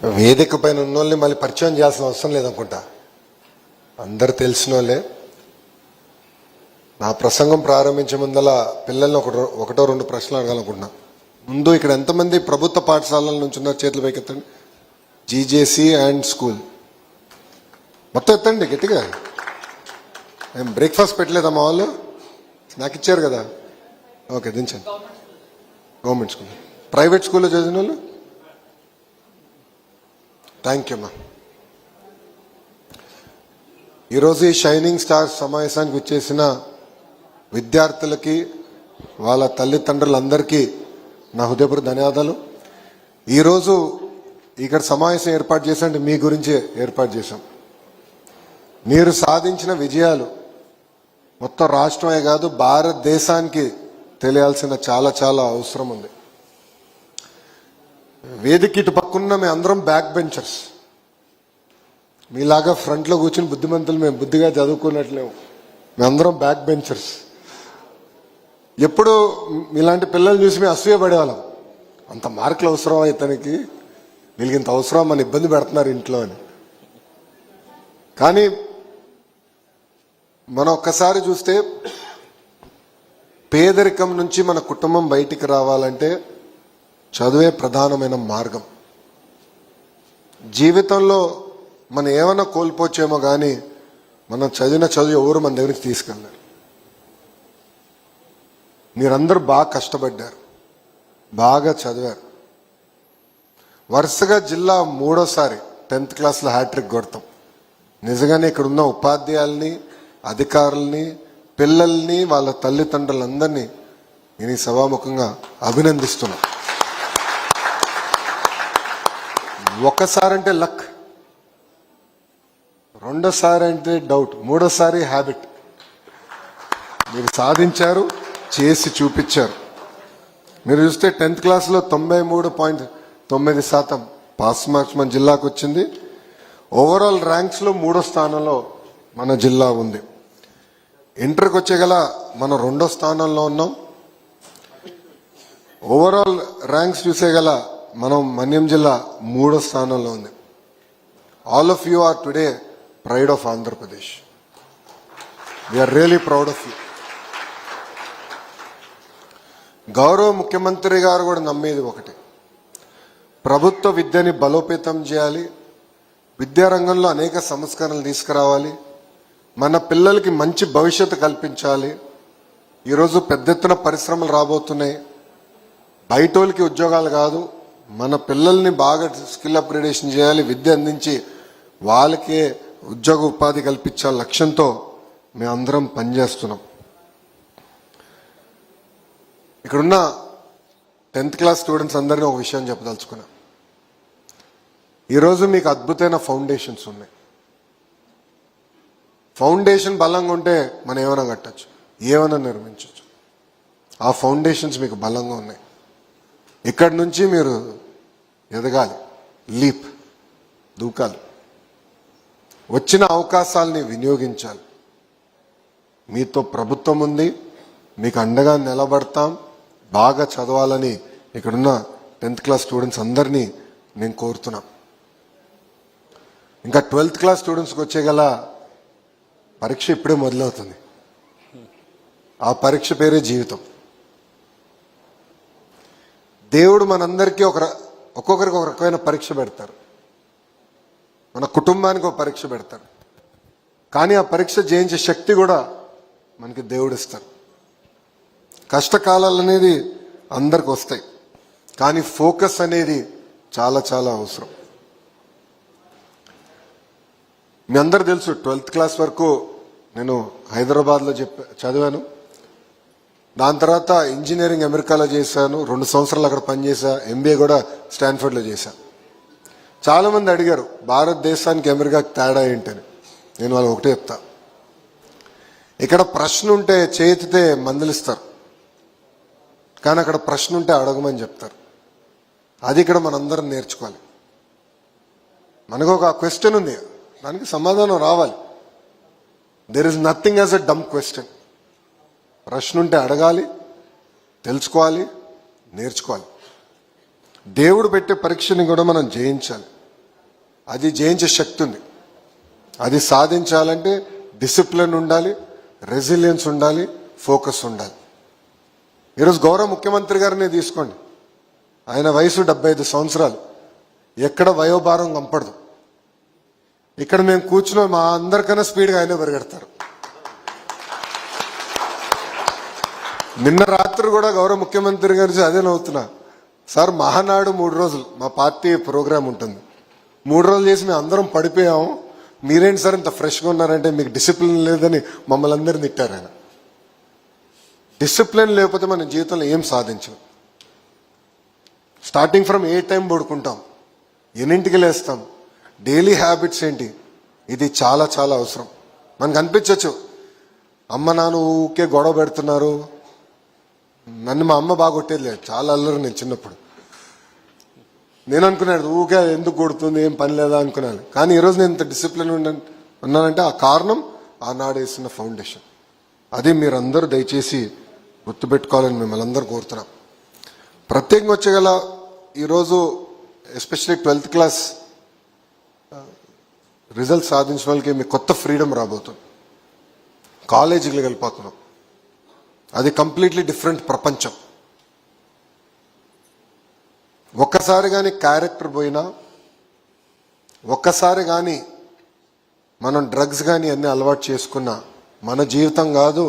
వేదిక పైన ఉన్న వాళ్ళని మళ్ళీ పరిచయం చేయాల్సిన అవసరం లేదనుకుంటా, అందరు తెలిసిన వాళ్ళే. నా ప్రసంగం ప్రారంభించే ముందల పిల్లల్ని ఒకటో రెండు ప్రశ్నలు అడగాలనుకుంటున్నా. ముందు ఇక్కడ ఎంతమంది ప్రభుత్వ పాఠశాలల నుంచి ఉన్నారు? చేతులు పైకెత్తండి. జీజేసీ అండ్ స్కూల్ మొత్తం ఎత్తండి గట్టిగా. ఏం బ్రేక్ఫాస్ట్ పెట్టలేదా మా వాళ్ళు? స్నాక్ ఇచ్చారు కదా, ఓకే దించండి. గవర్నమెంట్ స్కూల్, ప్రైవేట్ స్కూల్లో చదివిన వాళ్ళు? థ్యాంక్ యూ అమ్మా. ఈరోజు ఈ షైనింగ్ స్టార్స్ సమావేశానికి వచ్చేసిన విద్యార్థులకి వాళ్ళ తల్లిదండ్రులందరికీ నా హృదయపూర్వక ధన్యవాదాలు. ఈరోజు ఇక్కడ సమావేశం ఏర్పాటు చేశాంటే మీ గురించే ఏర్పాటు చేశాం. మీరు సాధించిన విజయాలు మొత్తం రాష్ట్రమే కాదు భారతదేశానికి తెలియాల్సిన చాలా చాలా అవసరం ఉంది. వేదిక ఇటు పక్కన్న మేము అందరం బ్యాక్ బెంచర్స్, మీలాగా ఫ్రంట్లో కూర్చుని బుద్ధిమంతులు మేము బుద్ధిగా చదువుకున్నట్లేము. మేమందరం బ్యాక్ బెంచర్స్. ఎప్పుడు మీలాంటి పిల్లలు చూసి మేము అసూయపడేవాళ్ళం, అంత మార్కులు అవసరం ఇతనికి, వీళ్ళకి ఇంత అవసరం మన ఇబ్బంది పెడుతున్నారు ఇంట్లో అని. కానీ మనం ఒక్కసారి చూస్తే పేదరికం నుంచి మన కుటుంబం బయటికి రావాలంటే చదువే ప్రధానమైన మార్గం. జీవితంలో మనం ఏమైనా కోల్పోవచ్చేమో కానీ మనం చదివిన చదువు ఎవరు మన దగ్గరికి తీసుకెళ్ళారు. మీరందరూ బాగా కష్టపడ్డారు, బాగా చదివారు. వరుసగా జిల్లా మూడోసారి 10th క్లాస్లో హ్యాట్రిక్ కొడతాం. నిజంగానే ఇక్కడ ఉన్న ఉపాధ్యాయుల్ని, అధికారుల్ని, పిల్లల్ని, వాళ్ళ తల్లిదండ్రులందరినీ నేను ఈ సభాముఖంగా అభినందిస్తున్నా. ఒకసారి అంటే లక్, రెండోసారి అంటే డౌట్, మూడోసారి హ్యాబిట్. మీరు సాధించారు, చేసి చూపించారు. మీరు చూస్తే 10th క్లాస్లో 93.9% పాస్ మార్క్స్ మన జిల్లాకు వచ్చింది. ఓవరాల్ ర్యాంక్స్లో 3వ స్థానంలో మన జిల్లా ఉంది. ఇంటర్కి వచ్చేగల మనం 2వ స్థానంలో ఉన్నాం. ఓవరాల్ ర్యాంక్స్ చూసేగల మనం మన్యం జిల్లా 3వ స్థానంలో ఉంది. All of you are today pride of Andhra Pradesh. We are really proud of you. గౌరవ ముఖ్యమంత్రి గారు కూడా నమ్మేది ఒకటి, ప్రభుత్వ విద్యని బలోపేతం చేయాలి, విద్యారంగంలో అనేక సంస్కరణలు తీసుకురావాలి, మన పిల్లలకి మంచి భవిష్యత్తు కల్పించాలి. ఈరోజు పెద్ద ఎత్తున పరిశ్రమలు రాబోతున్నాయి. బయటోళ్ళకి ఉద్యోగాలు కాదు, మన పిల్లల్ని బాగా స్కిల్ అప్గ్రేడేషన్ చేయాలి, విద్య అందించి వాళ్ళకే ఉద్యోగ ఉపాధి కల్పించాలి లక్ష్యంతో మేమందరం పనిచేస్తున్నాం. ఇక్కడున్న 10th క్లాస్ స్టూడెంట్స్ అందరినీ ఒక విషయం చెప్పదలుచుకున్నా. ఈరోజు మీకు అద్భుతమైన ఫౌండేషన్స్ ఉన్నాయి. ఫౌండేషన్ బలంగా ఉంటే మనం ఏమైనా కట్టచ్చు, ఏమైనా నిర్మించవచ్చు. ఆ ఫౌండేషన్స్ మీకు బలంగా ఉన్నాయి. ఇక్కడి నుంచి మీరు ఎదగాలి, లీప్ దూకాలి, వచ్చిన అవకాశాలని వినియోగించాలి. మీతో ప్రభుత్వం ఉంది, మీకు అండగా నిలబడతాం. బాగా చదవాలని ఇక్కడున్న 10th క్లాస్ స్టూడెంట్స్ అందరినీ నేను కోరుతున్నా. ఇంకా 12th క్లాస్ స్టూడెంట్స్కి వచ్చేగల పరీక్ష ఇప్పుడే మొదలవుతుంది. ఆ పరీక్ష పేరే జీవితం. దేవుడు మనందరికీ ఒక్కొక్కరికి ఒక రకమైన పరీక్ష పెడతారు. మన కుటుంబానికి ఒక పరీక్ష పెడతారు. కానీ ఆ పరీక్ష జయించే శక్తి కూడా మనకి దేవుడు ఇస్తారు. కష్టకాలాలు అనేది అందరికి వస్తాయి, కానీ ఫోకస్ అనేది చాలా చాలా అవసరం. మీ అందరు తెలుసు 12th క్లాస్ వరకు నేను హైదరాబాద్లో చదివాను. దాని తర్వాత ఇంజనీరింగ్ అమెరికాలో చేశాను, 2 సంవత్సరాలు అక్కడ పనిచేశా. MBA కూడా స్టాన్ఫర్డ్లో చేశాను. చాలామంది అడిగారు భారతదేశానికి అమెరికాకి తేడా ఏంటని. నేను వాళ్ళు ఒకటే చెప్తా, ఇక్కడ ప్రశ్న ఉంటే చేతితే మందలిస్తారు, కానీ అక్కడ ప్రశ్న ఉంటే అడగమని చెప్తారు. అది ఇక్కడ మనందరం నేర్చుకోవాలి. మనకు ఒక క్వశ్చన్ ఉంది, దానికి సమాధానం రావాలి. There is nothing as a dumb question. ప్రశ్న ఉంటే అడగాలి, తెలుసుకోవాలి, నేర్చుకోవాలి. దేవుడు పెట్టే పరీక్షని కూడా మనం జయించాలి. అది జయించే శక్తి ఉంది. అది సాధించాలంటే డిసిప్లిన్ ఉండాలి, రెసిలియన్స్ ఉండాలి, ఫోకస్ ఉండాలి. ఈరోజు గౌరవ ముఖ్యమంత్రి గారిని తీసుకోండి, ఆయన వయసు 75 సంవత్సరాలు, ఎక్కడ వయోభారం కంపడదు. ఇక్కడ మేము కూర్చున్న మా అందరికన్నా స్పీడ్గా ఆయనే పరిగెడతారు. నిన్న రాత్రి కూడా గౌరవ ముఖ్యమంత్రి గారి అదే నవ్వుతున్నా, సార్ మహానాడు 3 రోజులు మా పార్టీ ప్రోగ్రాం ఉంటుంది, 3 రోజులు చేసి మేము అందరం పడిపోయాము, మీరేంటి సార్ ఇంత ఫ్రెష్గా ఉన్నారంటే మీకు డిసిప్లిన్ లేదని మమ్మల్ని అందరిని తిట్టారు ఆయన. డిసిప్లిన్ లేకపోతే మన జీవితంలో ఏం సాధించం. స్టార్టింగ్ ఫ్రమ్ ఏ టైం పడుకుంటాం, ఎన్నింటికి లేస్తాం, డైలీ హ్యాబిట్స్ ఏంటి, ఇది చాలా చాలా అవసరం. మనకు అనిపించవచ్చు అమ్మ నాన్న ఊకే గొడవ పెడుతున్నారు, నన్ను మా అమ్మ బాగా కొట్టేది లేదు, చాలా అల్లరు నేను చిన్నప్పుడు. నేను అనుకున్నాను ఊకే ఎందుకు కొడుతుంది, ఏం పని లేదా అనుకున్నాను. కానీ ఈరోజు నేను ఇంత డిసిప్లిన్ ఉన్నానంటే ఆ కారణం ఆనాడు వేసిన ఫౌండేషన్. అది మీరందరూ దయచేసి గుర్తుపెట్టుకోవాలని మిమ్మల్ని అందరూ కోరుతున్నాం. ప్రత్యేకంగా వచ్చేగల ఈరోజు ఎస్పెషల్లీ 12th క్లాస్ రిజల్ట్ సాధించిన వాళ్ళకి మీకు కొత్త ఫ్రీడమ్ రాబోతుంది. కాలేజీకి వెళ్ళిపోతున్నాం, అది కంప్లీట్లీ డిఫరెంట్ ప్రపంచం. ఒక్కసారి కానీ క్యారెక్టర్ పోయినా, ఒక్కసారి కానీ మనం డ్రగ్స్ కానీ అన్ని అలవాటు చేసుకున్నా మన జీవితం కాదు,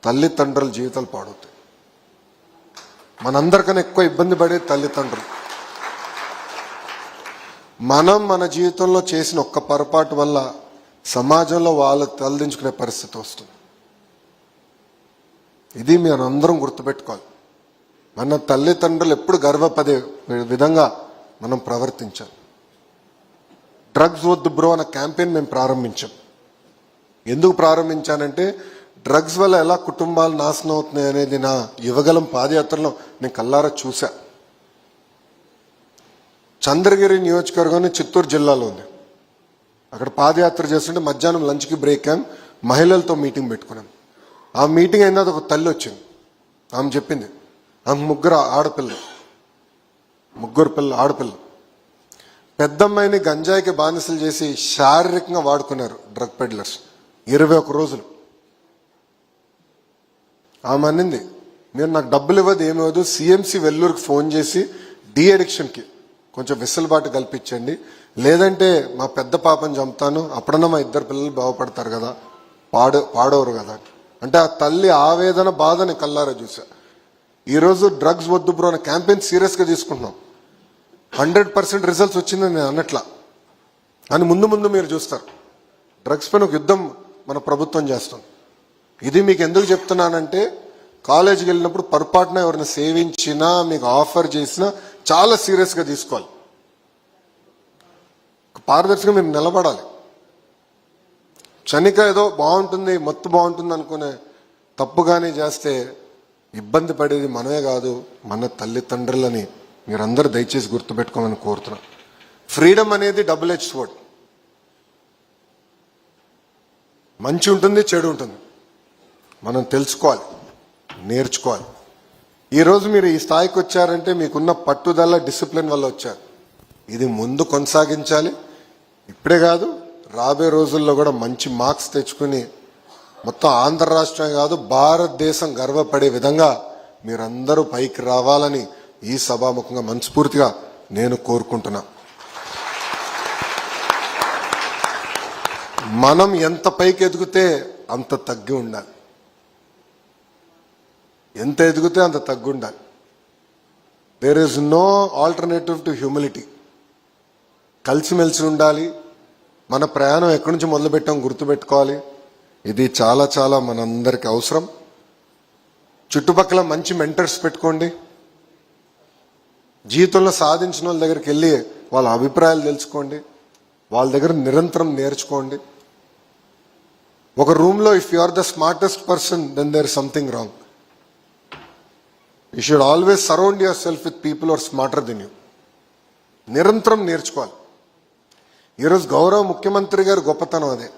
తల్లిదండ్రుల జీవితాలు పాడవుతాయి. మనందరికన్నా ఎక్కువ ఇబ్బంది పడేది తల్లిదండ్రులు. మనం మన జీవితంలో చేసిన ఒక్క పొరపాటు వల్ల సమాజంలో వాళ్ళకు తలదించుకునే పరిస్థితి వస్తుంది. ఇది మీరు అందరం గుర్తుపెట్టుకోవాలి. మన తల్లిదండ్రులు ఎప్పుడు గర్వపడే విధంగా మనం ప్రవర్తించాలి. డ్రగ్స్ వద్దు బ్రో అన్న క్యాంపెయిన్ మేము ప్రారంభించాం. ఎందుకు ప్రారంభించానంటే డ్రగ్స్ వల్ల ఎలా కుటుంబాలు నాశనం అవుతున్నాయి అనేది నా యువగలం పాదయాత్రలో నేను కల్లారా చూసా. చంద్రగిరి నియోజకవర్గం చిత్తూరు జిల్లాలో ఉంది. అక్కడ పాదయాత్ర చేస్తుంటే మధ్యాహ్నం లంచ్కి బ్రేక్ అయ్యాం, మహిళలతో మీటింగ్ పెట్టుకున్నాం. ఆ మీటింగ్ అయిన ఒక తల్లి వచ్చింది. ఆమె చెప్పింది ఆమె ముగ్గురు ఆడపిల్లలు పెద్దమ్మాయిని గంజాయికి బానిసలు చేసి శారీరకంగా వాడుకున్నారు డ్రగ్ పెడ్లర్స్ 21 రోజులు. ఆమె అనింది మీరు నాకు డబ్బులు ఇవ్వదు ఏమివ్వదు, సిఎంసి వెల్లూరుకి ఫోన్ చేసి డి అడిక్షన్కి కొంచెం వెసులుబాటు కల్పించండి, లేదంటే మా పెద్ద పాపని చంపుతాను, అప్పుడన్నా మా 2 పిల్లలు బాగుపడతారు కదా, పాడవరు కదా. అంటే ఆ తల్లి ఆవేదన బాధని కల్లారా చూసా. ఈరోజు డ్రగ్స్ వద్దు బ్రో అనే క్యాంపెయిన్ సీరియస్గా తీసుకుంటున్నాం. 100% రిజల్ట్స్ వచ్చిందని నేను అన్నట్లా అని ముందు మీరు చూస్తారు. డ్రగ్స్ పైన ఒక యుద్ధం మన ప్రభుత్వం చేస్తుంది. ఇది మీకు ఎందుకు చెప్తున్నానంటే కాలేజీకి వెళ్ళినప్పుడు పొరపాటున ఎవరిని సేవించినా మీకు ఆఫర్ చేసినా చాలా సీరియస్గా తీసుకోవాలి. పారదర్శకంగా మీరు నిలబడాలి. క్షణిక ఏదో బాగుంటుంది, మత్తు బాగుంటుంది అనుకునే తప్పుగానే చేస్తే ఇబ్బంది పడేది మనమే కాదు, మన తల్లిదండ్రులని మీరందరూ దయచేసి గుర్తుపెట్టుకోమని కోరుతున్నాను. ఫ్రీడమ్ అనేది డబుల్ ఎడ్జ్ స్వర్డ్. మంచి ఉంటుంది, చెడు ఉంటుంది. మనం తెలుసుకోవాలి, నేర్చుకోవాలి. ఈరోజు మీరు ఈ స్థాయికి వచ్చారంటే మీకున్న పట్టుదల, డిసిప్లిన్ వల్ల వచ్చారు. ఇది ముందు కొనసాగించాలి. ఇప్పుడే కాదు, రాబోయే రోజుల్లో కూడా మంచి మార్క్స్ తెచ్చుకుని మొత్తం ఆంధ్ర రాష్ట్రమే కాదు భారతదేశం గర్వపడే విధంగా మీరందరూ పైకి రావాలని ఈ సభాముఖంగా మనస్ఫూర్తిగా నేను కోరుకుంటున్నా. మనం ఎంత పైకి ఎదిగితే అంత తగ్గి ఉండాలి, ఎంత ఎదిగితే అంత తగ్గి ఉండాలి. There is no alternative to humility. కలిసిమెలిసి ఉండాలి. మన ప్రయాణం ఎక్కడి నుంచి మొదలుపెట్టాం గుర్తుపెట్టుకోవాలి. ఇది చాలా చాలా మనందరికి అవసరం. చుట్టుపక్కల మంచి మెంటర్స్ పెట్టుకోండి. జీవితంలో సాధించిన వాళ్ళ దగ్గరికి వెళ్ళి వాళ్ళ అభిప్రాయాలు తెలుసుకోండి, వాళ్ళ దగ్గర నిరంతరం నేర్చుకోండి. ఒక రూమ్లో if you are the smartest person then there is something wrong. You should always surround yourself with people are smarter than you. నిరంతరం నేర్చుకోవాలి. ఈరోజు గౌరవ ముఖ్యమంత్రి గారు గొప్పతనం అదే.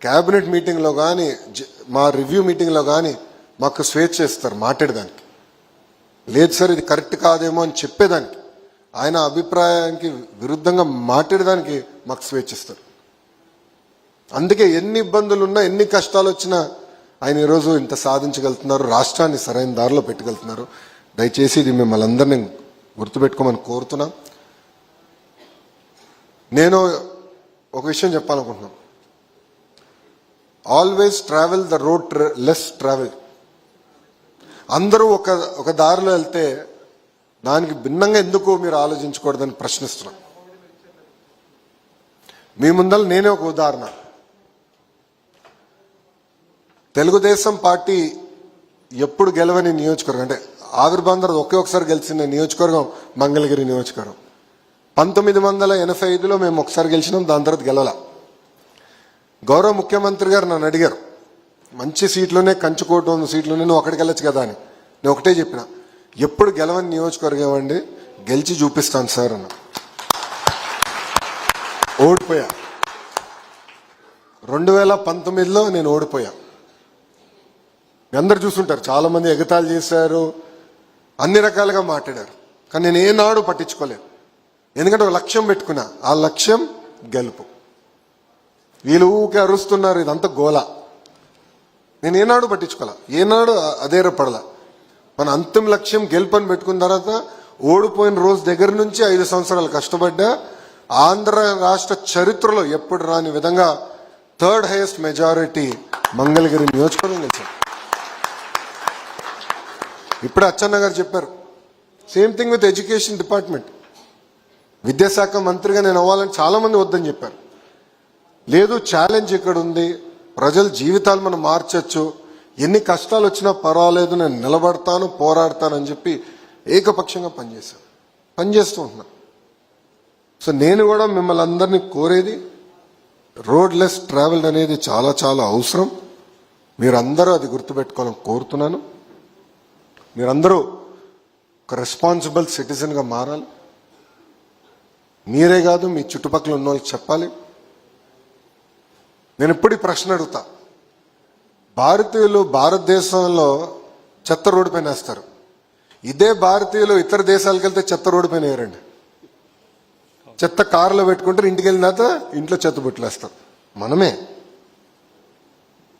క్యాబినెట్ మీటింగ్లో కానీ మా రివ్యూ మీటింగ్లో కానీ మాకు స్వేచ్ఛ ఇస్తారు మాట్లాడేదానికి. లేదు సార్ ఇది కరెక్ట్ కాదేమో అని చెప్పేదానికి. ఆయన అభిప్రాయానికి విరుద్ధంగా మాట్లాడడానికి మాకు స్వేచ్ఛ ఇస్తారు. అందుకే ఎన్ని ఇబ్బందులు ఉన్నా, ఎన్ని కష్టాలు వచ్చినా ఆయన ఈరోజు ఇంత సాధించగలుగుతున్నారు, రాష్ట్రాన్ని సరైన దారిలో పెట్టగలుగుతున్నారు. దయచేసి ఇది మిమ్మల్ని అందరినీ గుర్తుపెట్టుకోమని కోరుతున్నా. నేను ఒక విషయం చెప్పాలనుకుంటున్నాను. Always travel the road less travel. అందరూ ఒక దారిలో వెళ్తే దానికి భిన్నంగా ఎందుకు మీరు ఆలోచించకూడదని ప్రశ్నిస్తున్నాను. మీ ముందర నేనే ఒక ఉదాహరణ. తెలుగుదేశం పార్టీ ఎప్పుడు గెలవని నియోజకవర్గం, అంటే ఆవిర్భావం ఒకే ఒకసారి గెలిచిన నియోజకవర్గం మంగళగిరి నియోజకవర్గం. 1985లో మేము ఒకసారి గెలిచినాం, దాని తర్వాత గెలవాల. గౌరవ ముఖ్యమంత్రి గారు నన్ను అడిగారు, మంచి సీట్లోనే కంచుకోవటం సీట్లోనే నువ్వు అక్కడికి వెళ్ళొచ్చు కదా అని. నేను ఒకటే చెప్పిన, ఎప్పుడు గెలవని నియోజకవర్గం అండి, గెలిచి చూపిస్తాను సార్ అన్న. ఓడిపోయా. 2019లో నేను ఓడిపోయా. మీ అందరు చూస్తుంటారు, చాలా మంది ఎగతాళి చేశారు, అన్ని రకాలుగా మాట్లాడారు. కానీ నేను ఏనాడు పట్టించుకోలేదు. ఎందుకంటే ఒక లక్ష్యం పెట్టుకున్నా, ఆ లక్ష్యం గెలుపు. వీళ్ళు ఊకే అరుస్తున్నారు, ఇదంతా గోల. నేను ఏనాడు పట్టించుకోలే, ఏనాడు అధైర్యపడలా. మన అంతిమ లక్ష్యం గెలుపు అని పెట్టుకున్న తర్వాత ఓడిపోయిన రోజు దగ్గర నుంచి 5 సంవత్సరాలు కష్టపడ్డా. ఆంధ్ర రాష్ట్ర చరిత్రలో ఎప్పుడు రాని విధంగా 3rd హైయెస్ట్ మెజారిటీ మంగళగిరి నియోజకవర్గం గెలిచారు. ఇప్పుడు అచ్చెన్న గారు చెప్పారు, same thing with education department. విద్యాశాఖ మంత్రిగా నేను అవ్వాలని చాలా మంది వద్దని చెప్పారు. లేదు, ఛాలెంజ్ ఇక్కడ ఉంది, ప్రజల జీవితాలు మనం మార్చచ్చు, ఎన్ని కష్టాలు వచ్చినా పర్వాలేదు, నేను నిలబడతాను, పోరాడతానని చెప్పి ఏకపక్షంగా పనిచేస్తూ ఉంటున్నా. సో నేను కూడా మిమ్మల్ని అందరినీ కోరేది, రోడ్ లెస్ ట్రావెల్ అనేది చాలా చాలా అవసరం. మీరందరూ అది గుర్తుపెట్టుకోవాలని కోరుతున్నాను. మీరందరూ ఒక రెస్పాన్సిబుల్ సిటిజన్గా మారాలి. మీరే కాదు, మీ చుట్టుపక్కల ఉన్న వాళ్ళకి చెప్పాలి. నేను ఎప్పుడు ప్రశ్న అడుగుతా, భారతీయులు భారతదేశంలో చెత్త రోడ్డు పైన వేస్తారు, ఇదే భారతీయులు ఇతర దేశాలకు వెళ్తే చెత్త రోడ్డు పైన వేయరండి. చెత్త కారులో పెట్టుకుంటారు, ఇంటికి వెళ్ళిన తర్వాత ఇంట్లో చెత్త బుట్టలేస్తారు. మనమే.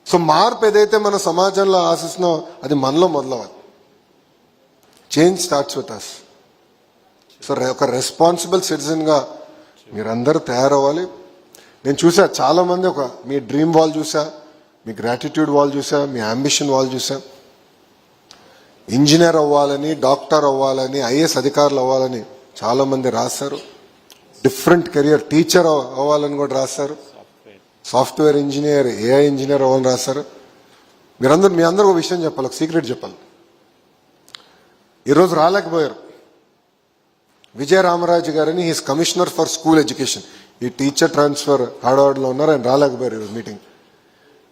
సో మార్పు ఏదైతే మన సమాజంలో ఆశిస్తున్నామో అది మనలో మొదలవ్వాలి. Change starts with us. So ఒక రెస్పాన్సిబుల్ సిటిజన్గా మీరందరూ తయారవ్వాలి. నేను చూసా చాలా మంది, మీ డ్రీమ్ వాల్ చూసా, మీ గ్రాటిట్యూడ్ వాల్ చూసా, మీ అంబిషన్ వాల్ చూసా. ఇంజనీర్ అవ్వాలని, డాక్టర్ అవ్వాలని, ఐఏఎస్ అధికారులు అవ్వాలని చాలా మంది రాశారు. డిఫరెంట్ కెరియర్, టీచర్ అవ్వాలని కూడా రాశారు, సాఫ్ట్వేర్ ఇంజనీర్, ఏఐ ఇంజనీర్ అవ్వాలని రాశారు. మీ అందరూ ఒక విషయం చెప్పాలి, ఒక సీక్రెట్ చెప్పాలి. ఈరోజు రాలేకపోయారు. విజయరామరాజు గారని, he's commissioner for school education, ఈ టీచర్ ట్రాన్స్ఫర్ హార్డ్వార్డ్లో ఉన్నారు. ఆయన రాలేకపోయారు ఈరోజు మీటింగ్.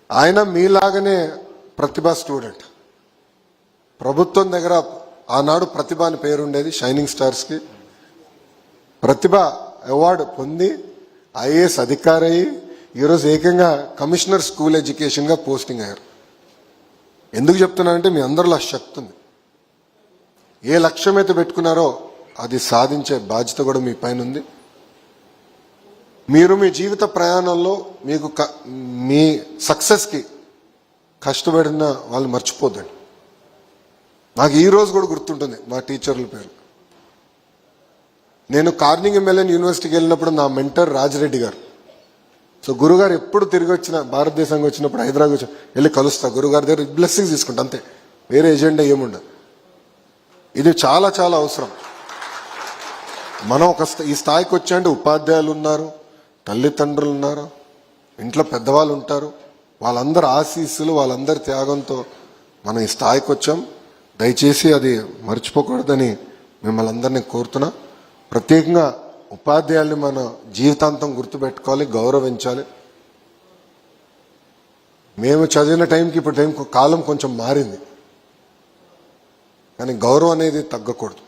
ఆయన మీలాగనే ప్రతిభ స్టూడెంట్. ప్రభుత్వం దగ్గర ఆనాడు ప్రతిభ అని పేరుండేది, షైనింగ్ స్టార్స్కి. ప్రతిభ అవార్డు పొంది ఐఏఎస్ అధికారి అయ్యి ఈరోజు ఏకంగా కమిషనర్ స్కూల్ ఎడ్యుకేషన్గా పోస్టింగ్ అయ్యారు. ఎందుకు చెప్తున్నానంటే మీ అందరిలో శక్తి ఉంది. ఏ లక్ష్యం అయితే పెట్టుకున్నారో అది సాధించే బాధ్యత కూడా మీ పైన ఉంది. మీరు మీ జీవిత ప్రయాణంలో మీ సక్సెస్కి కష్టపడిన వాళ్ళు మర్చిపోద్దండి. నాకు ఈ రోజు కూడా గుర్తుంటుంది మా టీచర్ల పేరు. నేను కార్నింగ్ మెల్లన్ యూనివర్సిటీకి వెళ్ళినప్పుడు నా మెంటర్ రాజిరెడ్డి గారు. సో గురుగారు ఎప్పుడు తిరిగి వచ్చిన, భారతదేశానికి వచ్చినప్పుడు హైదరాబాద్ వచ్చి వెళ్ళి కలుస్తా, గురుగారి దగ్గర బ్లెస్సింగ్స్ తీసుకుంటా, అంతే, వేరే ఎజెండా ఏముండదు. ఇది చాలా చాలా అవసరం. మనం ఈ స్థాయికి వచ్చాయంటే ఉపాధ్యాయులు ఉన్నారు, తల్లిదండ్రులు ఉన్నారు, ఇంట్లో పెద్దవాళ్ళు ఉంటారు, వాళ్ళందరి ఆశీస్సులు, వాళ్ళందరి త్యాగంతో మనం ఈ స్థాయికి వచ్చాం. దయచేసి అది మర్చిపోకూడదని మిమ్మల్ని అందరినీ కోరుతున్నా. ప్రత్యేకంగా ఉపాధ్యాయుల్ని మన జీవితాంతం గుర్తుపెట్టుకోవాలి, గౌరవించాలి. మేము చదివిన టైంకి ఇప్పుడు కాలం కొంచెం మారింది, కానీ గౌరవం అనేది తగ్గకూడదు.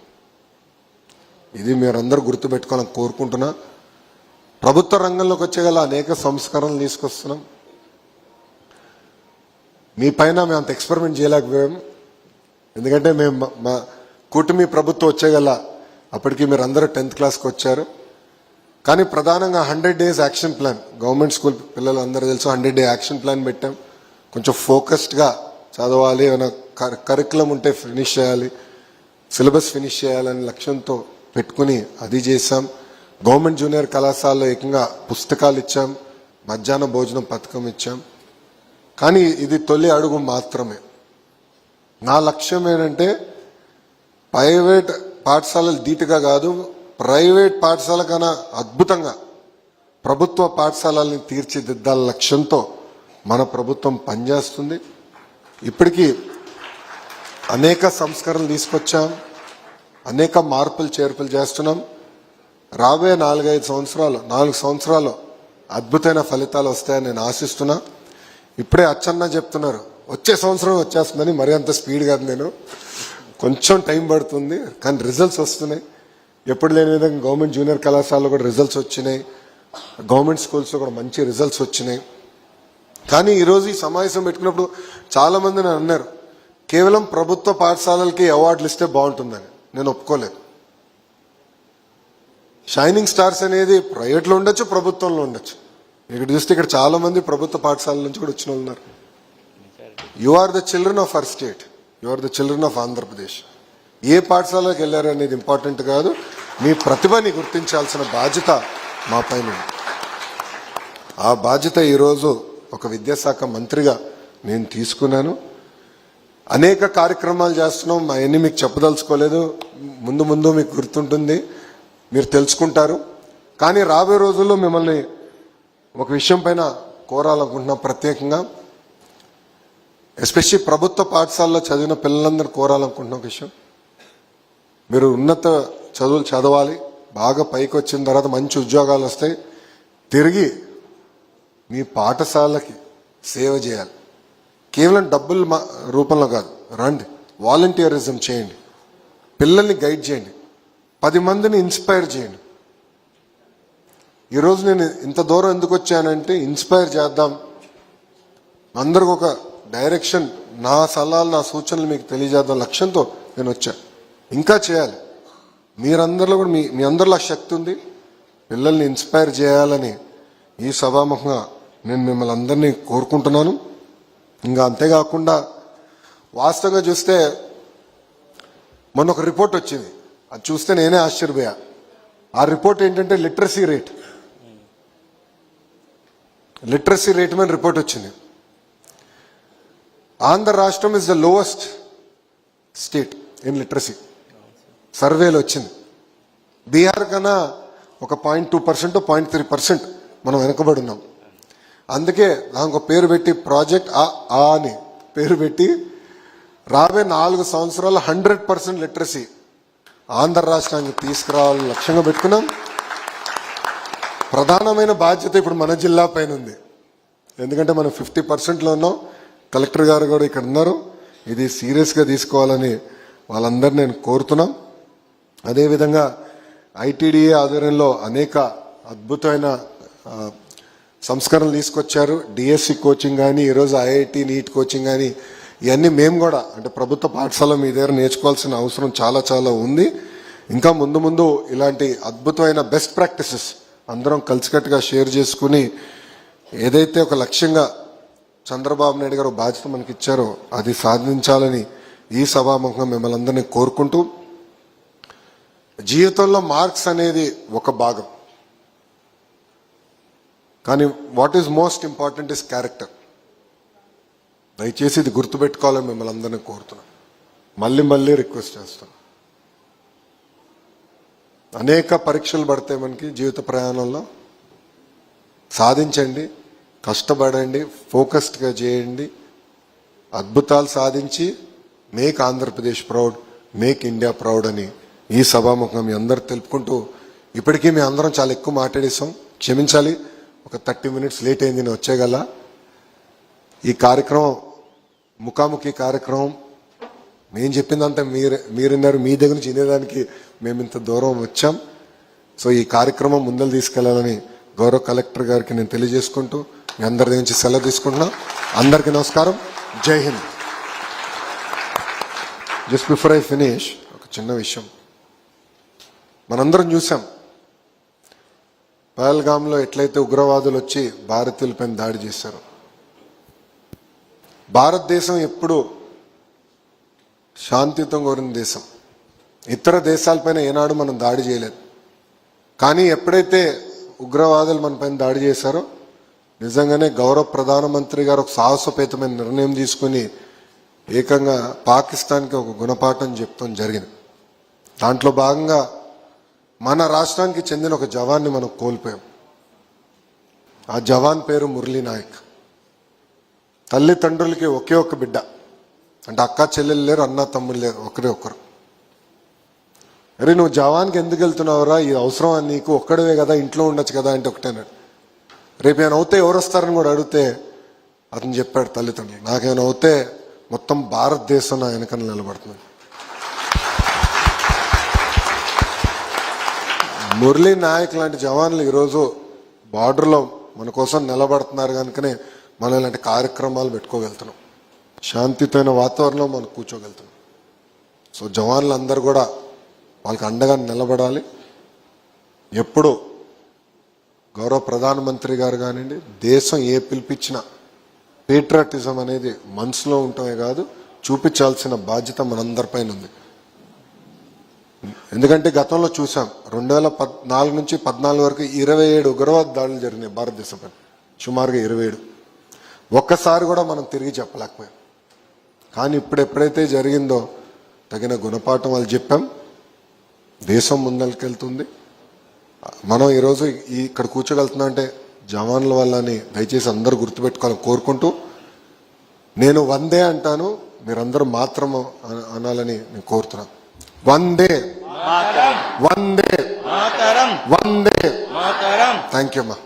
ఇది మీరందరూ గుర్తుపెట్టుకోవాలని కోరుకుంటున్నా. ప్రభుత్వ రంగంలోకి వచ్చేగల అనేక సంస్కరణలు తీసుకొస్తున్నాం. మీ పైన మేము అంత ఎక్స్పెరిమెంట్ చేయలేకపోయాం, ఎందుకంటే మేము మా కూటమి ప్రభుత్వం వచ్చేగల అప్పటికి మీరు అందరూ 10th క్లాస్కి వచ్చారు. కానీ ప్రధానంగా 100 days action plan, government school పిల్లలు అందరూ తెలుసు, 100 day యాక్షన్ ప్లాన్ పెట్టాం. కొంచెం ఫోకస్డ్గా చదవాలి, ఏమైనా కరికులం ఉంటే ఫినిష్ చేయాలి, సిలబస్ ఫినిష్ చేయాలని లక్ష్యంతో పెట్టుకుని అది చేశాం. గవర్నమెంట్ జూనియర్ కళాశాలలో ఏకంగా పుస్తకాలు ఇచ్చాం, మధ్యాహ్న భోజనం పథకం ఇచ్చాం. కానీ ఇది తొలి అడుగు మాత్రమే. నా లక్ష్యం ఏంటంటే ప్రైవేట్ పాఠశాలలు ధీటుగా కాదు, ప్రైవేట్ పాఠశాల కన్నా అద్భుతంగా ప్రభుత్వ పాఠశాలల్ని తీర్చిదిద్దాల లక్ష్యంతో మన ప్రభుత్వం పనిచేస్తుంది. ఇప్పటికీ అనేక సంస్కరణలు తీసుకొచ్చాం, అనేక మార్పులు చేర్పులు చేస్తున్నాం. రాబోయే 4 సంవత్సరాలు అద్భుతమైన ఫలితాలు వస్తాయని నేను ఆశిస్తున్నా. ఇప్పుడే అచ్చన్న చెప్తున్నారు వచ్చే సంవత్సరం వచ్చేస్తుందని, మరి అంత స్పీడ్ కాదు, నేను కొంచెం టైం పడుతుంది, కానీ రిజల్ట్స్ వస్తున్నాయి. ఎప్పుడు లేని విధంగా గవర్నమెంట్ జూనియర్ కళాశాలలో కూడా రిజల్ట్స్ వచ్చినాయి, గవర్నమెంట్ స్కూల్స్లో కూడా మంచి రిజల్ట్స్ వచ్చినాయి. కానీ ఈరోజు ఈ సమావేశం పెట్టుకున్నప్పుడు చాలామంది నన్ను అన్నారు కేవలం ప్రభుత్వ పాఠశాలలకి అవార్డులు ఇస్తే బాగుంటుందని. నేను ఒప్పుకోలేదు. షైనింగ్ స్టార్స్ అనేది ప్రైవేట్లో ఉండొచ్చు, ప్రభుత్వంలో ఉండొచ్చు. ఇక్కడ చూస్తే ఇక్కడ చాలా మంది ప్రభుత్వ పాఠశాలల నుంచి కూడా వచ్చిన వాళ్ళు ఉన్నారు. You are the children of our state, you are the children of Andhra Pradesh. ఏ పాఠశాలకు వెళ్ళారు అనేది ఇంపార్టెంట్ కాదు, మీ ప్రతిభని గుర్తించాల్సిన బాధ్యత మా పైన ఉంది. ఆ బాధ్యత ఈరోజు ఒక విద్యాశాఖ మంత్రిగా నేను తీసుకున్నాను. అనేక కార్యక్రమాలు చేస్తున్నాం, అవన్నీ మీకు చెప్పదలుచుకోలేదు. ముందు మీకు గుర్తుంటుంది, మీరు తెలుసుకుంటారు. కానీ రాబోయే రోజుల్లో మిమ్మల్ని ఒక విషయం పైన కోరాలనుకుంటున్నాం ప్రత్యేకంగా. ఎస్పెషల్లీ ప్రభుత్వ పాఠశాలలో చదివిన పిల్లలందరూ కోరాలనుకుంటున్న ఒక విషయం, మీరు ఉన్నత చదువులు చదవాలి, బాగా పైకి వచ్చిన తర్వాత మంచి ఉద్యోగాలు వస్తాయి, తిరిగి మీ పాఠశాలకి సేవ చేయాలి. కేవలం డబ్బుల రూపంలో కాదు, రండి, వాలంటీరిజం చేయండి, పిల్లల్ని గైడ్ చేయండి, 10 మందిని ఇన్స్పైర్ చేయండి. ఈరోజు నేను ఇంత దూరం ఎందుకు వచ్చానంటే ఇన్స్పైర్ చేద్దాం, అందరికి ఒక డైరెక్షన్, నా సలహాలు నా సూచనలు మీకు తెలియజేద్దాం లక్ష్యంతో నేను వచ్చాను. ఇంకా చేయాలి, మీరందరిలో కూడా మీ అందరిలో శక్తి ఉంది, పిల్లల్ని ఇన్స్పైర్ చేయాలని ఈ సభాముఖంగా నేను మిమ్మల్ని అందరినీ కోరుకుంటున్నాను. ఇంకా అంతేకాకుండా వాస్తవంగా చూస్తే మొన్న ఒక రిపోర్ట్ వచ్చింది, అది చూస్తే నేనే ఆశ్చర్యపోయా. ఆ రిపోర్ట్ ఏంటంటే లిటరసీ రేట్ మీద రిపోర్ట్ వచ్చింది. ఆంధ్ర రాష్ట్రం is the lowest state in literacy సర్వేలో వచ్చింది. బీహార్ కన్నా ఒక 0.2%, 0.3% మనం వెనకబడి ఉన్నాం. అందుకే దానికి పేరు పెట్టి ప్రాజెక్ట్ అని పేరు పెట్టి రాబోయే 4 సంవత్సరాలు 100% లిటరసీ ఆంధ్ర రాష్ట్రానికి తీసుకురావాలని లక్ష్యంగా పెట్టుకున్నాం. ప్రధానమైన బాధ్యత ఇప్పుడు మన జిల్లా పైన ఉంది, ఎందుకంటే మనం 50%లో ఉన్నాం. కలెక్టర్ గారు కూడా ఇక్కడ ఉన్నారు, ఇది సీరియస్గా తీసుకోవాలని వాళ్ళందరినీ నేను కోరుతున్నాం. అదేవిధంగా ఐటీడీఏ ఆధ్వర్యంలో అనేక అద్భుతమైన సంస్కరణలు తీసుకొచ్చారు. డిఎస్సి కోచింగ్ కానీ, ఈరోజు ఐఐటి నీట్ కోచింగ్ కానీ, ఇవన్నీ మేము కూడా అంటే ప్రభుత్వ పాఠశాల మీ దగ్గర నేర్చుకోవాల్సిన అవసరం చాలా ఉంది. ఇంకా ముందు ఇలాంటి అద్భుతమైన బెస్ట్ ప్రాక్టీసెస్ అందరం కలిసికట్టుగా షేర్ చేసుకుని ఏదైతే ఒక లక్ష్యంగా చంద్రబాబు నాయుడు గారు బాధ్యత మనకి ఇచ్చారో అది సాధించాలని ఈ సభాముఖంగా మిమ్మల్ని అందరినీ కోరుకుంటూ, జీవితంలో మార్క్స్ అనేది ఒక భాగం, కానీ what is most important is character. దయచేసి ఇది గుర్తుపెట్టుకోవాలని మిమ్మల్ని అందరినీ కోరుతున్నాను, మళ్ళీ రిక్వెస్ట్ చేస్తాను. అనేక పరీక్షలు పడతాయి మనకి జీవిత ప్రయాణంలో, సాధించండి, కష్టపడండి, ఫోకస్డ్గా చేయండి, అద్భుతాలు సాధించి make Andhra Pradesh proud, make India proud అని ఈ సభాముఖంగా మీ అందరు తెలుపుకుంటూ, ఇప్పటికీ మీ అందరం చాలా ఎక్కువ మాట్లాడేసాం, క్షమించాలి, ఒక 30 minutes లేట్ అయింది నేను వచ్చేగల. ఈ కార్యక్రమం ముఖాముఖి కార్యక్రమం, నేను చెప్పిందంతా మీరున్నారు, మీ దగ్గర నుంచి వినేదానికి మేము ఇంత దూరం వచ్చాం. సో ఈ కార్యక్రమం ముందలు తీసుకెళ్లాలని గౌరవ కలెక్టర్ గారికి నేను తెలియజేసుకుంటూ మీ అందరి నుంచి సెలవు తీసుకుంటున్నా. అందరికీ నమస్కారం, జై Hind. Just before I finish ఒక చిన్న విషయం, మనందరం చూసాం పహల్గామ్లో ఎట్లయితే ఉగ్రవాదులు వచ్చి భారతీయులపైన దాడి చేశారు. భారతదేశం ఎప్పుడు శాంతియుతం కోరిన దేశం. ఇతర దేశాలపైన ఏనాడు మనం దాడి చేయలేదు. కానీ ఎప్పుడైతే ఉగ్రవాదులు మన పైన దాడి చేశారో నిజంగానే గౌరవ ప్రధానమంత్రి గారు ఒక సాహసోపేతమైన నిర్ణయం తీసుకుని ఏకంగా పాకిస్తాన్కి ఒక గుణపాఠం చెప్తాం జరిగింది. దాంట్లో భాగంగా మన రాష్ట్రానికి చెందిన ఒక జవాన్ని మనం కోల్పోయాం. ఆ జవాన్ పేరు మురళీ నాయక్. తల్లిదండ్రులకి ఒకే ఒక్క బిడ్డ, అంటే అక్క చెల్లెలు లేరు, అన్న తమ్ముళ్ళు లేరు, ఒకరే ఒకరు. అరే నువ్వు జవాన్కి ఎందుకు వెళ్తున్నావురా, ఇది అవసరమా నీకు, ఒక్కడవే కదా, ఇంట్లో ఉండొచ్చు కదా అంటే ఒకటేనాడు. రేపు ఏమైనా అవుతే ఎవరు వస్తారని కూడా అడిగితే అతను చెప్పాడు తల్లిదండ్రులు, నాకేమైనా అవుతే మొత్తం భారతదేశం నా వెనకన నిలబడుతుంది. మురళీ నాయక్ లాంటి జవాన్లు ఈరోజు బార్డర్లో మన కోసం నిలబడుతున్నారు కనుకనే మనం ఇలాంటి కార్యక్రమాలు పెట్టుకోగలుగుతున్నాం, శాంతియుతమైన వాతావరణంలో మనం కూర్చోగలుగుతున్నాం. సో జవాన్లు అందరూ కూడా వాళ్ళకి అండగా నిలబడాలి. ఎప్పుడు గౌరవ ప్రధానమంత్రి గారు కానివ్వండి, దేశం ఏ పిలిపించినా పేట్రియాటిజం అనేది మనసులో ఉండటమే కాదు, చూపించాల్సిన బాధ్యత మనందరిపైన ఉంది. ఎందుకంటే గతంలో చూసాం 2014 నుంచి 2014 వరకు 27 ఉగ్రవాద దాడులు జరిగినాయి భారతదేశంపై, సుమారుగా 27. ఒక్కసారి కూడా మనం తిరిగి చెప్పలేకపోయాం. కానీ ఇప్పుడు ఎప్పుడైతే జరిగిందో తగిన గుణపాఠం వాళ్ళు చెప్పాం, దేశం ముందరికెళ్తుంది. మనం ఈరోజు ఇక్కడ కూర్చోగలుగుతున్నా అంటే జవాన్ల వల్లని దయచేసి అందరూ గుర్తుపెట్టుకోవాలని కోరుకుంటూ, నేను వందే అంటాను, మీరందరూ మాత్రం అనాలని నేను కోరుతున్నాను. వందే వందే వందే. థ్యాంక్ యూ అమ్మా.